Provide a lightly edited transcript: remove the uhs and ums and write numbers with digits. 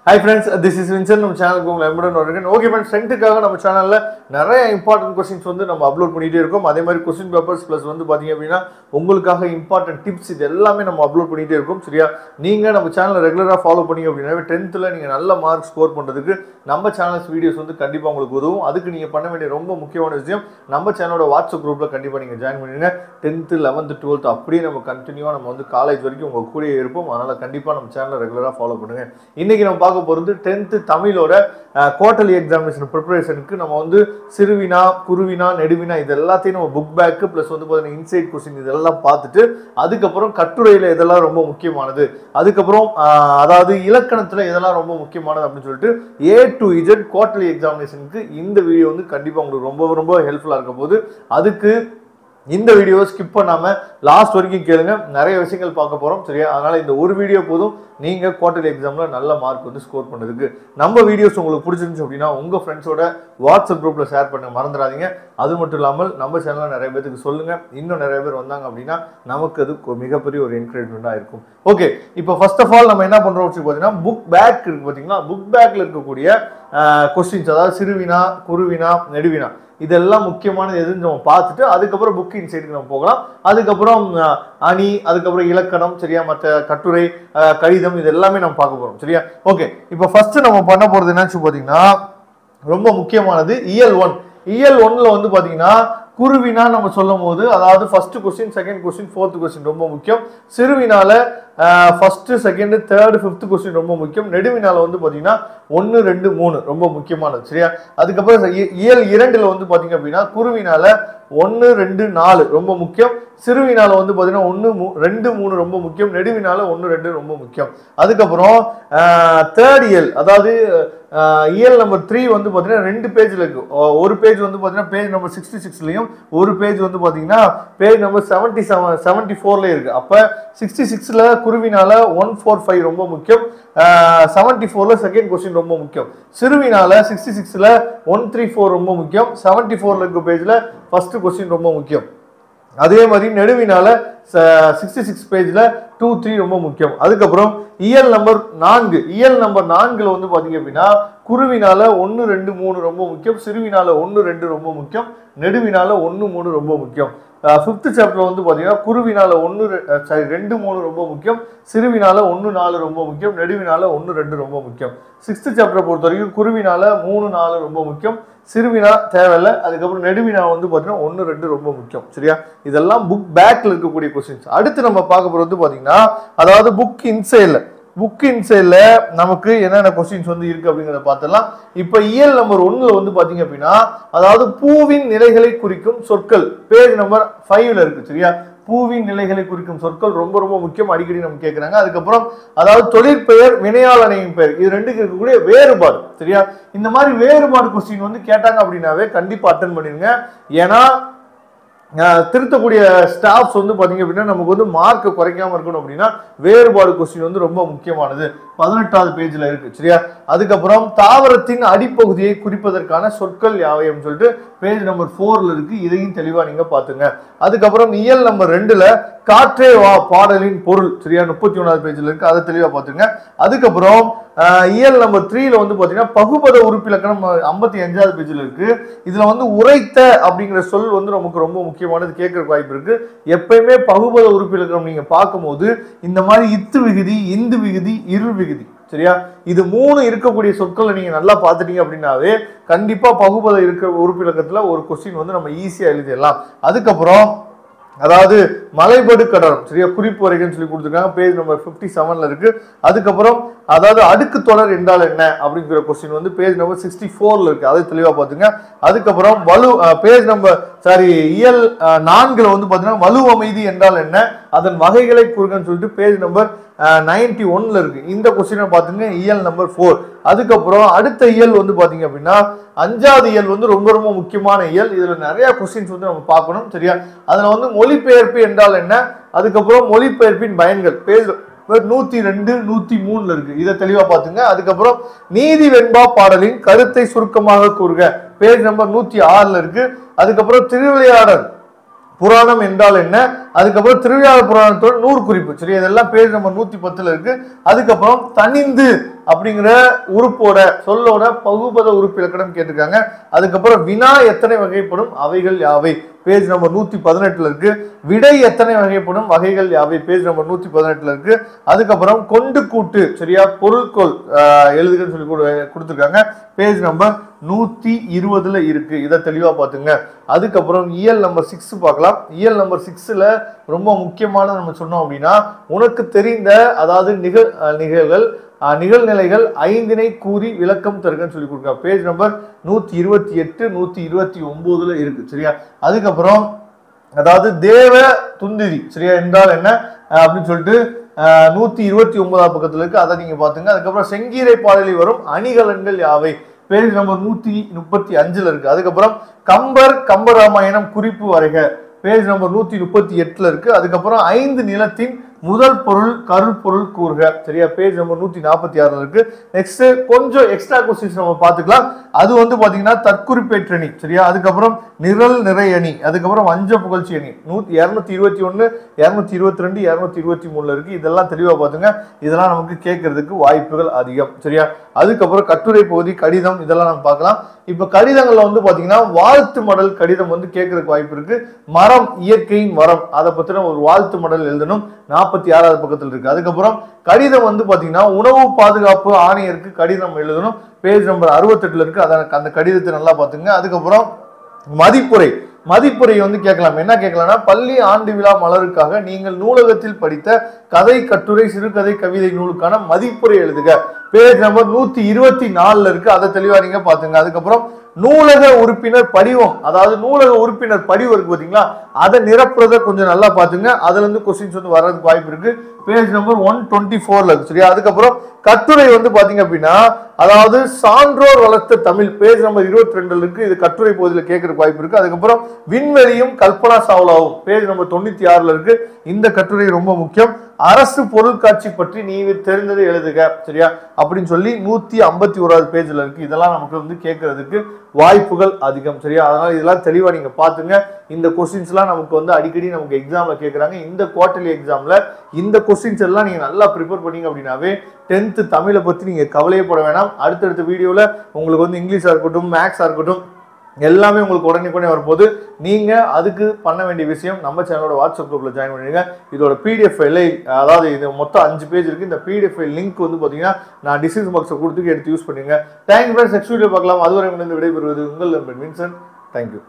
Hi friends, this is Vincent. நம்ம சேனலுக்கு உங்களை அன்புடன் வரவேற்கிறேன். ஓகே फ्रेंड्स, ஸ்ட்ரெngthக்காக நம்ம சேனல்ல நிறைய இம்பார்ட்டன்ட் क्वेश्चंस வந்து நம்ம அப்லோட் பண்ணிட்டே இருக்கோம். அதே மாதிரி क्वेश्चन பேப்பர்ஸ் ப்ளஸ் வந்து பாத்தீங்க அப்படினா உங்களுக்காக இம்பார்ட்டன்ட் டிப்ஸ் இது எல்லாமே நம்ம அப்லோட் பண்ணிட்டே இருக்கோம். சரியா? நீங்க நம்ம சேனலை ரெகுலரா ஃபாலோ பண்ணீங்க அப்படினா 10thல நீங்க நல்ல மார்க் ஸ்கோர் பண்றதுக்கு நம்ம சேனல்ஸ் வீடியோஸ் வந்து கண்டிப்பா உங்களுக்கு உதவும். அதுக்கு நீங்க பண்ண வேண்டிய ரொம்ப முக்கியமான விஷயம் நம்ம சேனலோட வாட்ஸ்அப் குரூப்ல கண்டிப்பா நீங்க ஜாயின் பண்ணிடுங்க. 10th 11th 12th அப்படியே நம்ம கண்டினியூவா நம்ம வந்து காலேஜ் வரைக்கும் உங்க கூடயே இருப்போம். அதனால கண்டிப்பா நம்ம சேனலை ரெகுலரா ஃபாலோ பண்ணுங்க. இன்னைக்கு நம்ம பார்க்க போறது 10th தமிழோட குவார்டர்லி எக்ஸாமினேஷன் ப்ரிப்பரேஷனுக்கு நம்ம வந்து சிறுவினா குருவினா நெடுவினா இது எல்லாத்தையும் நம்ம புக் பேக் பிளஸ் வந்து பார்த்தீங்கன்னா இன்சைட் கொஸ்டின் இதெல்லாம் பார்த்துட்டு அதுக்கப்புறம் கட்டுரையில் இதெல்லாம் ரொம்ப முக்கியமானது, அதுக்கப்புறம் அதாவது இலக்கணத்தில் இதெல்லாம் ரொம்ப முக்கியமானது அப்படின்னு சொல்லிட்டு A to Z குவார்டர்லி எக்ஸாமினேஷனுக்கு இந்த வீடியோ வந்து கண்டிப்பாக உங்களுக்கு ரொம்ப ரொம்ப ஹெல்ப்ஃபுல்லாக இருக்க போது. அதுக்கு இந்த வீடியோவை ஸ்கிப் பண்ணாம லாஸ்ட் வரைக்கும் கேளுங்க, நிறைய விஷயங்கள் பார்க்க போறோம். சரியா? அதனால இந்த ஒரு வீடியோ போதும் நீங்க குவார்டர்லி எக்ஸாம்ல நல்ல மார்க் வந்து ஸ்கோர் பண்ணதுக்கு. நம்ம வீடியோஸ் உங்களுக்கு பிடிச்சிருந்துச்சு அப்படின்னா உங்க ஃப்ரெண்ட்ஸோட வாட்ஸ்அப் குரூப்ல ஷேர் பண்ண மறந்துடாதீங்க. அது மட்டும் இல்லாமல் நம்ம சேனல்ல நிறைய பேருக்கு சொல்லுங்க. இன்னும் நிறைய பேர் வந்தாங்க அப்படின்னா நமக்கு அது மிகப்பெரிய ஒரு என்கரேஜ்மெண்டா இருக்கும். ஓகே, இப்போ ஃபர்ஸ்ட் ஆஃப் ஆல் நம்ம என்ன பண்றோம் பார்த்தீங்கன்னா புக் பேக் இருக்கு பார்த்தீங்களா, புக் பேக்ல இருக்கக்கூடிய கொஸ்டின்ஸ் அதாவது சிறுவினா குருவினா நெடுவினா இதெல்லாம் முக்கியமானது எதுன்னு நம்ம பார்த்துட்டு அதுக்கப்புறம் புக் இன்சைடுக்கு நம்ம போகலாம். அதுக்கப்புறம் அணி, அதுக்கப்புறம் இலக்கணம், சரியா, மற்ற கட்டுரை கடிதம் இது எல்லாமே நம்ம பார்க்க போறோம். சரியா? ஓகே, இப்போ ஃபர்ஸ்ட் நம்ம பண்ண போறது என்னன்னு பார்த்தீங்கன்னா ரொம்ப முக்கியமானது இயல் 1. இயல் 1ல வந்து பாத்தீங்கன்னா குருவினா நம்ம சொல்லும் போது அதாவது first question, second question, fourth question ரொம்ப முக்கியம். சிறுவினால first, second, third, fifth question ரொம்ப முக்கியம். நெடுவினால வந்து பாத்தீங்கன்னா 1, 2, 3 ரொம்ப முக்கியமானது. சரியா? அதுக்கப்புறம் இயல் 2ல வந்து பாத்தீங்க அப்படின்னா குருவினால 1, 2, 4 ரொம்ப முக்கியம். சிறுவினால வந்து பாத்தீங்கன்னா 1, 2, 3 ரொம்ப முக்கியம். நெடுவினால 1, 2 ரொம்ப முக்கியம். அதுக்கப்புறம் தேர்ட் இயல் அதாவது இயல் நம்பர் 3 வந்து பாத்தீங்கன்னா 2 பேஜ்ல இருக்கு. ஒரு பேஜ் வந்து பாத்தீங்கன்னா பேஜ் நம்பர் 66லயும் ஒரு பேஜ் வந்து பாத்தீங்கன்னா பேஜ் நம்பர் 74ல இருக்கு. அப்ப 66ல குருவினால 145 ரொம்ப முக்கியம். 74ல செகண்ட் கொஸ்டின் ரொம்ப முக்கியம். சிறுவினால 66ல 134 ரொம்ப முக்கியம். 74ல இருக்க பேஜ்ல ஃபர்ஸ்ட் கொஸ்டின் ரொம்ப முக்கியம். அதே மாதிரி நெடுவினால 66 பேஜ்ல 2, 3 ரொம்ப முக்கியம். அதுக்கப்புறம் இயல் நம்பர் 4, இயல் நம்பர் 4ல வந்து பாத்தீங்க அப்படின்னா குருவினால 1, 2, 3 ரொம்ப முக்கியம். சிறுவினால 1, 2 ரொம்ப முக்கியம். நெடுவினால 1, 3 ரொம்ப முக்கியம். 5th சாப்டர்ல வந்து பாத்தீங்கன்னா குருவினால 2, 3 ரொம்ப முக்கியம். சிறுவினால 1, 4 ரொம்ப முக்கியம். நெடுவினால 1, 2 ரொம்ப முக்கியம். 6th சாப்டரை பொறுத்த வரைக்கும் குருவினால 3, 4 ரொம்ப முக்கியம். சிறுவினா தேவையில்லை. அதுக்கப்புறம் நெடுவினா வந்து பாத்தீங்கன்னா 1, 2 ரொம்ப முக்கியம். சரியா? இதெல்லாம் புக் பேக்ல இருக்கக்கூடிய கொஸ்டின்ஸ். அடுத்து நம்ம பார்க்க போறது பாத்தீங்கன்னா அதாவது புக் இன்சைட்ல நமக்கு என்னென்ன கொஸ்டின்ஸ் வந்து இருக்கு அப்படிங்கறத பார்த்தலாம். இப்ப இயல் நம்பர் 1ல வந்து பாத்தீங்க அப்படின்னா அதாவது பூவின் நிலைகளை குறிக்கும் சொற்கள் பேஜ் நம்பர் 5ல இருக்கு. சரியா? பூவின் நிலைகளை குறிக்கும் சொற்கள் ரொம்ப ரொம்ப முக்கியம், அடிக்கடி நம்ம கேட்கறாங்க. அதுக்கப்புறம் அதாவது தொழிற்பெயர், வினையாளனையும் பெயர் இது ரெண்டுக்கு இருக்கக்கூடிய வேறுபாடு. சரியா? இந்த மாதிரி வேறுபாடு கொஸ்டின் வந்து கேட்டாங்க அப்படின்னாவே கண்டிப்பா அட்டென்ட் பண்ணிருங்க. ஏன்னா திருத்தக்கூடிய ஸ்டாஃப்ஸ் வந்து பாத்தீங்க அப்படின்னா நமக்கு வந்து மார்க் குறைக்காம இருக்கணும் அப்படின்னா வேறுபாடு கொஸ்டின் வந்து ரொம்ப முக்கியமானது. 18வது பேஜ்ல இருக்கு. சரியா? அதுக்கப்புறம் தாவரத்தின் அடிப்பகுதியை குறிப்பதற்கான சொற்கள் யாவையும் சொல்லிட்டு பேஜ் நம்பர் 4ல இருக்கு. இதையும் தெளிவா நீங்க பாத்துங்க. அதுக்கப்புறம் இயல் நம்பர் 2ல காற்றே வா பாடலின் பொருள். சரியா? 31வது பேஜ்ல இருக்கு. அதை தெளிவா பாத்துங்க. அதுக்கப்புறம் இயல் நம்பர் 3ல வந்து பாத்தீங்கன்னா பகுபத உறுப்பிலக்கணம் 55வது பேஜ்ல இருக்கு. இதுல வந்து உரைத்த அப்படிங்கிற சொல் வந்து நமக்கு ரொம்ப முக்கியமானது, கேட்கறதுக்கு வாய்ப்பு இருக்கு. எப்பயுமே பகுபத உறுப்பிலக்கணம் நீங்க பார்க்கும்போது இந்த மாதிரி இத்து விகுதி, இந்து விகுதி, இருள் விகுதி, சரியா, இது 3 இருக்கக்கூடிய சொற்களை நீங்க நல்லா பார்த்துட்டீங்க அப்படின்னாவே கண்டிப்பா பகுபத இருக்க உறுப்பிலக்கத்துல ஒரு கொஸ்டின் வந்து நம்ம ஈஸியா எழுதிடலாம். அதுக்கப்புறம் அதாவது மலைபடு கடலம், சரியா, குறிப்பு வரைக்கும் சொல்லி கொடுத்துருக்காங்க. பேஜ் நம்பர் 57ல இருக்கு. அதுக்கப்புறம் அதாவது அடுக்கு தொடர் என்றால் என்ன அப்படிங்கிற கொஸ்டின் வந்து பேஜ் நம்பர் 64ல இருக்கு. அதை தெளிவா பாத்துங்க. அதுக்கப்புறம் பேஜ் நம்பர் இயல் 4ல வந்து பாத்தீங்கன்னா வலு அமைதி என்றால் என்ன, அதன் வகைகளை கூறுங்கன்னு சொல்லிட்டு பேஜ் நம்பர் 91ல இருக்கு. இந்த கொஸ்டினை பாத்துங்க, இயல் நம்பர் 4. அதுக்கப்புறம் அடுத்த இயல் வந்து பாத்தீங்க அப்படின்னா 5வது இயல் வந்து ரொம்ப ரொம்ப முக்கியமான இயல். இதுல நிறைய கொஸ்டின்ஸ் வந்து நம்ம பார்க்கணும். சரியா? அதுல வந்து மொழிபெயர்ப்பு என்றால் என்ன, அதுக்கப்புறம் மொழிபெயர்ப்பின் பயன்கள் பேஜ் 102, 103ல இருக்கு. இதை தெளிவா பாத்துங்க. அதுக்கப்புறம் நீதி வெண்பா பாடலின் கருத்தை சுருக்கமாக கூறுக பேஜ் நம்பர் 106ல இருக்கு. அதுக்கப்புறம் திருவிளையாடல் புராணம் என்றால் என்ன, அதுக்கப்புறம் திருவிழா புராணத்தோட 100 குறிப்பு. சரி, இதெல்லாம் பேஜ் நம்பர் 110 இருக்கு. அதுக்கப்புறம் தனிந்து அப்படிங்கிற உறுப்போட சொல்லோட பகுபத உறுப்பு இலக்கணம் கேட்டிருக்காங்க. அதுக்கப்புறம் வினா எத்தனை வகைப்படும், அவைகள் யாவை, பேஜ் நம்பர் 118 இருக்கு. விடை எத்தனை வகைப்படும், வகைகள் யாவை, பேஜ் நம்பர் 118 இருக்கு. அதுக்கப்புறம் கொண்டு கூட்டு, சரியா, பொருள்கோள் எழுதுகன்னு சொல்லி கொடுத்துருக்காங்க, பேஜ் நம்பர் 120 இருக்கு. இதை தெளிவா பாத்துங்க. அதுக்கப்புறம் இயல் நம்பர் 6 பார்க்கலாம். இயல் நம்பர் 6ல ரொம்ப முக்கியமான நம்ம சொன்னோம் அப்படின்னா, உனக்கு தெரிந்த அதாவது நிகழ்நிலைகள் 5 கூறி விளக்கம் தருகன்னு சொல்லி கொடுக்க, பேஜ் நம்பர் 128 129 இருக்கு. சரியா, அதுக்கப்புறம் அதாவது தேவ துந்திரி, சரியா, என்றால் என்ன அப்படின்னு சொல்லிட்டு 129 பக்கத்துல இருக்கு. அதை நீங்க பாத்துங்க. அதுக்கப்புறம் செங்கீரை பாடலில் வரும் அணிகலன்கள் யாவை, பேஜ் நம்பர் 135 இருக்கு. அதுக்கப்புறம் கம்பராமாயணம் குறிப்பு வரைக, பேஜ் நம்பர் 138 இருக்கு. அதுக்கப்புறம் 5 நிலத்தின் முதல் பொருள் கருப்பொருள் கூறுக, சரியா, பேஜ் நம்பர் 146 இருக்கு. நெக்ஸ்ட் கொஞ்சம் எக்ஸ்ட்ரா கொஸ்டின்ஸ் நம்ம பார்த்துக்கலாம். அது வந்து பாத்தீங்கன்னா தற்குறிப்பேற்றணி, சரியா, அதுக்கப்புறம் நிரல் நிறை அணி, அதுக்கப்புறம் வஞ்ச புகழ்ச்சி அணி 221 222 223 இருக்கு. இதெல்லாம் தெளிவா பாத்துங்க. இதெல்லாம் நமக்கு கேட்கறதுக்கு வாய்ப்புகள் அதிகம். சரியா, அதுக்கப்புறம் கட்டுரை பகுதி கடிதம் இதெல்லாம் நம்ம பார்க்கலாம். இப்ப கடிதங்கள்ல வந்து பாத்தீங்கன்னா வாழ்த்து மடல் கடிதம் வந்து கேட்கறதுக்கு வாய்ப்பு இருக்கு. மரம், இயற்கையின் மரம், அதை பத்தின ஒரு வாழ்த்து மடல் எழுதணும், 46வது பக்கத்தில் இருக்கு. அதுக்கப்புறம் கடிதம் வந்து பாத்தீங்கன்னா உணவு பாதுகாப்பு ஆணையருக்கு கடிதம் எழுதணும், பேஜ் நம்பர் 68 இருக்கு. அந்த கடிதத்தை நல்லா பாத்துங்க. அதுக்கப்புறம் மதிப்புரை வந்து கேட்கலாம். என்ன கேட்கலாம்னா, பள்ளி ஆண்டு விழா மலருக்காக நீங்கள் நூலகத்தில் படித்த கதை, கட்டுரை, சிறுகதை, கவிதை நூலுக்கான மதிப்புரை எழுதுக, பேஜ் நம்பர் 124 இருக்கு. அதை தெளிவா நீங்க பாத்துங்க. அதுக்கப்புறம் நூலக உறுப்பினர் படிவம், அதாவது நூலக உறுப்பினர் படிவம் இருக்கு பாத்தீங்களா, அதை நிரப்புறத கொஞ்சம் நல்லா பாத்துங்க. அதுல இருந்து கொஸ்டின்ஸ் வந்து வர்றதுக்கு வாய்ப்பு இருக்கு, பேஜ் நம்பர் 124 இருக்கு. சரியா, அதுக்கப்புறம் கட்டுரை வந்து பாத்தீங்க அப்படின்னா, அதாவது சான்றோர் வளர்த்த தமிழ், பேஜ் நம்பர் 22 இருக்கு. இது கட்டுரை பகுதியில் கேட்கறதுக்கு வாய்ப்பு இருக்கு. அதுக்கப்புறம் விண்வெளியும் கல்பனா சாவ்லாவும், பேஜ் நம்பர் 96 இருக்கு. இந்த கட்டுரை ரொம்ப முக்கியம். அரசு பொருட்காட்சி பற்றி நீ தெரிந்ததை எழுதுக, சரியா, அப்படின்னு சொல்லி 151வது பேஜ்ல இருக்கு. இதெல்லாம் நமக்கு வந்து கேட்கறதுக்கு வாய்ப்புகள் அதிகம். சரியா, அதனால இதெல்லாம் தெளிவா நீங்க பாத்துங்க. இந்த கொஸ்டின்ஸ் எல்லாம் நமக்கு வந்து அடிக்கடி நமக்கு எக்ஸாம்ல கேட்கறாங்க. இந்த குவார்டர்லி எக்ஸாம்ல இந்த கொஸ்டின்ஸ் எல்லாம் நீங்க நல்லா ப்ரிப்பேர் பண்ணீங்க அப்படின்னாவே 10th தமிழை பத்தி நீங்க கவலையப்பட வேணாம். அடுத்தடுத்த வீடியோல உங்களுக்கு வந்து இங்கிலீஷா இருக்கட்டும், மேக்ஸா இருக்கட்டும், எல்லாமே உங்களுக்கு உடனே வரும்போது நீங்க அதுக்கு பண்ண வேண்டிய விஷயம், நம்ம சேனலோட வாட்ஸ்அப் குரூப்ல ஜாயின் பண்ணிடுங்க. இதோட PDF ஃபைலை, அதாவது இது மொத்தம் 5 பேஜ் இருக்கு. இந்த PDF ஃபைல் லிங்க் வந்து பாத்தீங்கன்னா நான் டிஸ்கிரிப்ஷன் பாக்ஸ்ல கொடுத்து எடுத்து யூஸ் பண்ணுங்க. Thank you friends. நெக்ஸ்ட் வீடியோ பார்க்கலாம். அதுவரை விடைபெறுவது உங்கள் நண்பன் வின்சென்ட். தேங்க்யூ.